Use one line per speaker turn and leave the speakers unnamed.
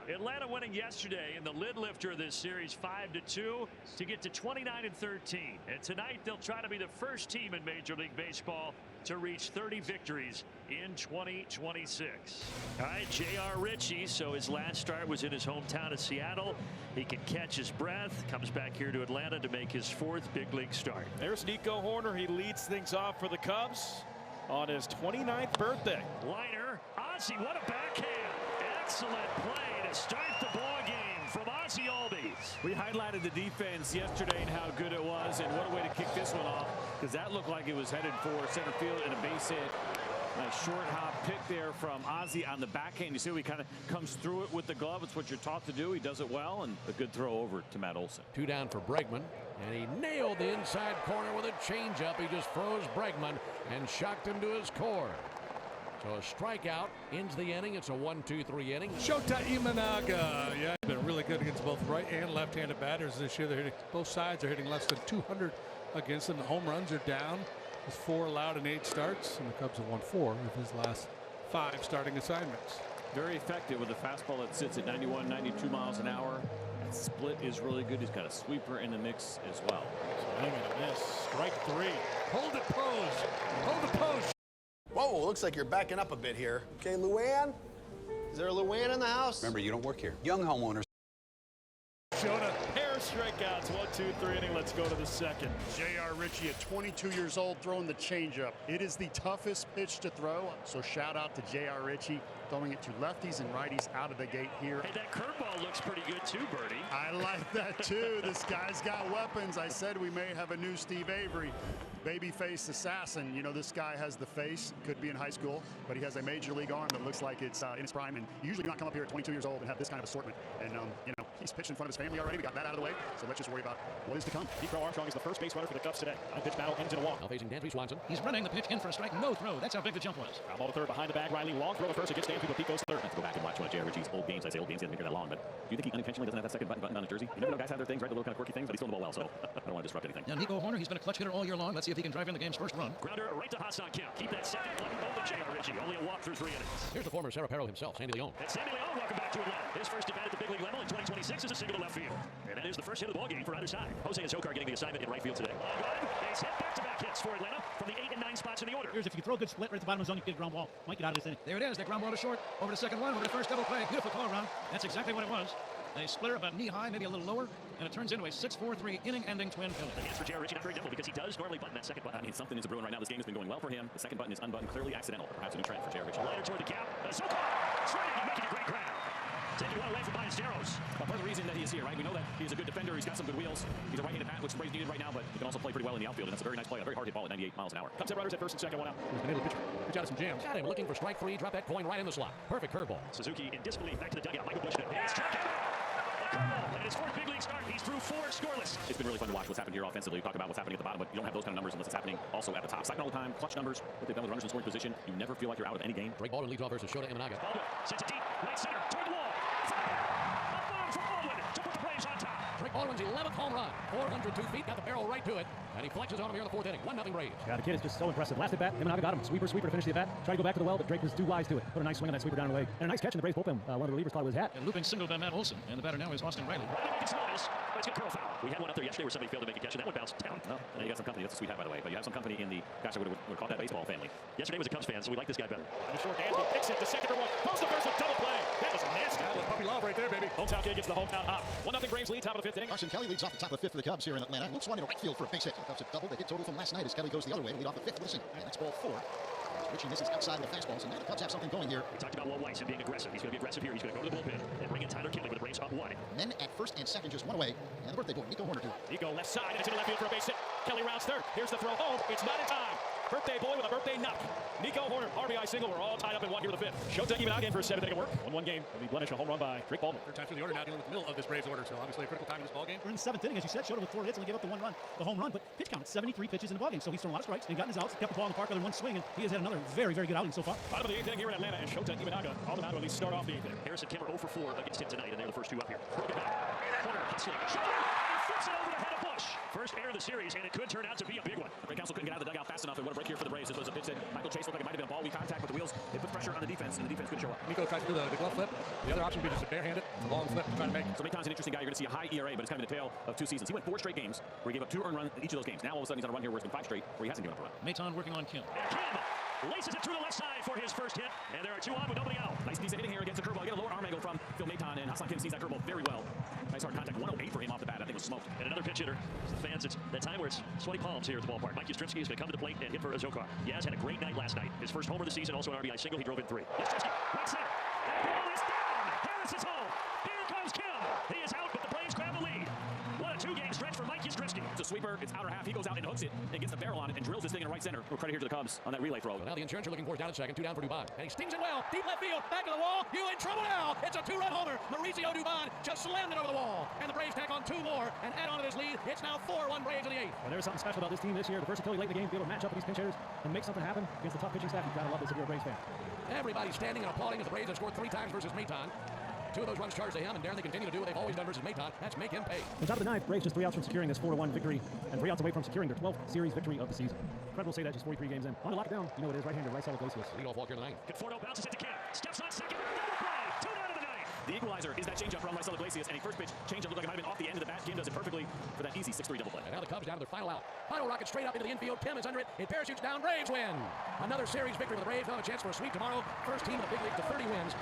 Atlanta winning yesterday in the lid lifter of this series 5-2 to get to 29-13. And tonight they'll try to be the first team in Major League Baseball to reach 30 victories in 2026. All right, J.R. Ritchie, so his last start was in his hometown of Seattle. He can catch his breath, comes back here to Atlanta to make his 4th big league start.
There's Nico Hoerner. He leads things off for the Cubs on his 29th birthday.
Liner, Ozzie, what a backhand. Excellent play to start the ball game from Ozzie Albies.
We highlighted the defense yesterday and how good it was, and what a way to kick this one off, because that looked like it was headed for center field and a base hit. A short hop pick there from Ozzie on the backhand. You see how he kind of comes through it with the glove. It's what you're taught to do. He does it well, and a good throw over to Matt Olson.
2 down for Bregman, and he nailed the inside corner with a changeup. He just froze Bregman and shocked him to his core. So a strikeout ends the inning. It's a 1-2-3 inning.
Shota Imanaga, yeah, been really good against both right and left-handed batters this year. They're hitting, both sides are hitting less than 200 against them. The home runs are down. With 4 allowed in 8 starts, and the Cubs have won 4 of his last 5 starting assignments.
Very effective with a fastball that sits at 91, 92 miles an hour. That split is really good. He's got a sweeper in the mix as well.
Swing and a miss. Strike 3.
Hold it, pose. Hold the pose.
Whoa, looks like you're backing up a bit here. Okay, Luann? Is there a Luann in the house?
Remember, you don't work here. Young homeowners.
Shota, pair of strikeouts. 1-2-3 inning. Let's go to the second.
J.R. Ritchie at 22 years old throwing the changeup. It is the toughest pitch to throw, so shout out to J.R. Ritchie throwing it to lefties and righties out of the gate here.
Hey, that curveball looks pretty good too, Bertie.
I like that too. This guy's got weapons. I said we may have a new Steve Avery. Babyface assassin. You know, this guy has the face, could be in high school, but he has a major league arm that looks like it's in its prime. And you usually do not come up here at 22 years old and have this kind of assortment. And, you know, he's pitched in front of his family already. We got that out of the way. So let's just worry about what is to come.
Nico Armstrong is the first base runner for the Cubs today. On a pitch battle, ends in a walk.
Now facing Dansby Swanson.
He's running the pitch in for a strike. No throw. That's how big the jump was.
Ground ball to third behind the bag. Riley long throw to first. It gets Dansby, but Pete goes third. Let's go back and watch one of J.R. Ritchie's old games. I say old games, he hasn't been here that long, but do you think he unintentionally doesn't have that second button on his jersey? You never know, guys have their things, right? The little kind of quirky things, but he's throwing the ball well, so I don't want to disrupt anything.
Now, Nico Hoerner, he's been a clutch hitter all year long. Let's see if he can drive in the game's first run.
Grounder right to Hassan Kemp. Keep that second one over J.R. Ritchie. Only a walk through 3 innings.
Here's the former Cerro Perro himself, Sandy Leon.
And Sandy Leon, welcome back to Atlanta. His first at bat at the big league level in 2026 is a single to left field. And that is the first hit of the ball game for either side. Jose Azocar getting the assignment in right field today. Base hit, back-to-back hits for Atlanta from the 8 and 9 spots in the order.
Here's if you throw a good split right at the bottom of the zone, you get a ground ball. Might get out of this inning. There it is. That ground ball to short. Over to second one. Over to first double play. Beautiful call around. That's exactly what it was. A splitter about knee high, maybe a little lower, and it turns into a 6-4-3 inning-ending twin killing.
The answer for J.R. Ritchie not very difficult because he does normally button that second button.
I mean, something is brewing right now. This game has been going well for him. The second button is unbuttoned, clearly accidental, but perhaps a new trend for J.R. Ritchie.
Liner toward the cap. Azocar swinging and making a great grab. Taking one away from Ballesteros.
Well, part of the reason that he is here, right? We know that he's a good defender. He's got some good wheels. He's a right-handed bat, which is needed right now, but he can also play pretty well in the outfield, and that's a very nice play. A very hard hit ball at 98 miles an hour.
Cubs have runners at first and second, one out.
He's been able to pitch out of some jams.
Got him looking for strike 3. Drop that coin right in the slot. Perfect curveball.
Suzuki in disbelief back to the dugout. Michael Bush and it's struck out. A curveball and his 4th big league start. He's through 4 scoreless.
It's been really fun to watch what's happened here offensively. We talk about what's happening at the bottom, but you don't have those kind of numbers unless it's happening also at the top. Second all the time, clutch numbers, what they've done with runners in scoring position. You never feel like you're out of any game.
Drake Baldwin leads off versus Shota Imanaga.
Baldwin sends it deep, right center, toward the wall. A bomb from Baldwin to put the Braves on top.
Drake Baldwin's 11th home run. 402 feet, got the barrel right to it, and he flexes on him here in the 4th inning. 1-0 Braves.
Yeah, the kid is just so impressive. Last at bat, Imanaga got him. Sweeper to finish the at bat. Tried to go back to the well, but Drake was too wise to it. Put a nice swing on that sweeper down the leg. And a nice catch in the Braves bullpen. One of the relievers caught it with his hat.
And looping single by Matt Olson. And the batter now is Austin Riley.
Riley makes noise, but it's a curl foul. We had one out there yesterday where somebody failed to make a catch, and that one bounced down.
Well, and you got some company. That's a sweet hat, by the way. But you have some company in the guys that would have caught that baseball family.
Yesterday was a Cubs fan, so we like this guy better.
And the short Dansby picks it to second for one. Goes to first with double play. That was nasty.
That was puppy love right there, baby.
Hometown kid gets the hometown hop. 1-0 Braves lead, top of the 5th inning.
Carson Kelly leads off the top of the 5th for the Cubs here in Atlanta. Looks one in right field for a base hit. The Cubs have doubled. They hit total from last night as Kelly goes the other way to lead off the 5th with a single. And that's ball 4. Ritchie misses outside of the fastball, so now the Cubs have something going here.
We talked about Walt Weiss and being aggressive. He's going to be aggressive here. He's going to go to the bullpen and bring in Tyler Kinley with the Braves up 1.
Men at first and second, just one away. And the birthday boy, Nico Hoerner, too.
Nico left side, and it's in the left field for a base hit. Kelly rounds third. Here's the throw home. It's not in time. Birthday boy with a birthday knock. Nico Hoerner, RBI single. We're all tied up in 1 here with the 5th. Shota Imanaga in for a 7th inning of work. 1-1 game. It'll be blemish, a home run by Drake Baldwin.
3rd time through the order now, dealing with the middle of this Braves order, so obviously a critical time in this ballgame.
We're in the 7th inning, as you said. Shota with 4 hits, only gave up the home run, but pitch count 73 pitches in the ballgame. So he's thrown a lot of strikes and gotten his outs, kept the ball in the park other than one swing, and he has had another very, very good outing so far.
Bottom of the 8th inning here in Atlanta, and Shota Imanaga on the mound to at least start off the 8th inning.
Harrison Kimmer 0 for 4 against him tonight, and they're the first 2 up here. Broken back. Corner, hustling. Shot! Flips it over the head of Bush. First error of the series, and it could turn out to be a big one.
Ray Council couldn't get out of the dugout fast enough, and what a break here for the Braves. This was a pitch that Michael Chase looked like it might have been a ball. We contact with the wheels. It puts pressure on the defense, and the defense couldn't show up.
Nico tries to do the glove flip. The other option would be just a barehanded, a long flip to try to make.
So Maton's an interesting guy. You're going to see a high ERA, but it's kind of in the tale of 2 seasons. He went 4 straight games where he gave up 2 earned runs in each of those games. Now all of a sudden he's on a run here where it's been 5 straight where he hasn't given up a run.
Maton working on Kim.
And Kim laces it through the left side for his first hit, and there are 2 on with nobody out.
Nice piece of hitting here against the curveball. Get a lower arm angle from Phil Maton, and Hassan Kim sees that curveball very well. Nice hard contact. 108 for him off the bat. I think it was smoked.
And another pitch hitter. The fans, it's that time where it's sweaty palms here at the ballpark. Mike Yastrzemski is going to come to the plate and hit for Azokar. Yaz had a great night last night. His first homer of the season, also an RBI single. He drove in 3. Yastrzemski, right center. That ball is down. Harris is home. Here comes Kim. He is out, but the Braves grab the lead. What a 2-game stretch for Mike Yastrzemski.
It's a sweeper. It's outer half. He goes out and hooks it and gets the barrel on it and drills this thing in right center. We're credit here to the Cubs on that relay throw.
So now the insurance are looking for is down at second. 2 down for Dubon. And he stings it well. Deep left field. Back to the wall. You in trouble now. It's a 2-run homer. Mauricio Dubon just slammed it over the wall. And the Braves tack on 2 more and add on to this lead. It's now 4-1 Braves in the 8th.
Well, there's something special about this team this year. The versatility late in the game, be able to match up with these pinch hitters and make something happen against the tough pitching staff. You've got to love this if you're a Braves fan.
Everybody's standing and applauding as the Braves have scored 3 times versus Maton. 2 of those runs charged to him, and Darren, they continue to do what they've always done versus Maton. That's make him pay.
On top of the 9th, Braves just 3 outs from securing this 4-1 victory and 3 outs away from securing their 12th series victory of the season. Fred will say that just 43 games in. On to lock it down. You know it is right-hander, right side of Iglesias.
Leadoff walk here in the 9th.
Conforto bounces it to Kim. Steps on second. Double play. 2 down to the 9th.
The equalizer is that changeup from Marcelo Iglesias, and a first pitch changeup looked like it might have been off the end of the bat. Kim does it perfectly for that easy 6-3 double play.
And now the Cubs down to their final out. Final rocket straight up into the infield. Kim is under it. It parachutes down. Braves win. Another series victory for the Braves. They'll have a chance for a sweep tomorrow. First team in the big league to 30 wins.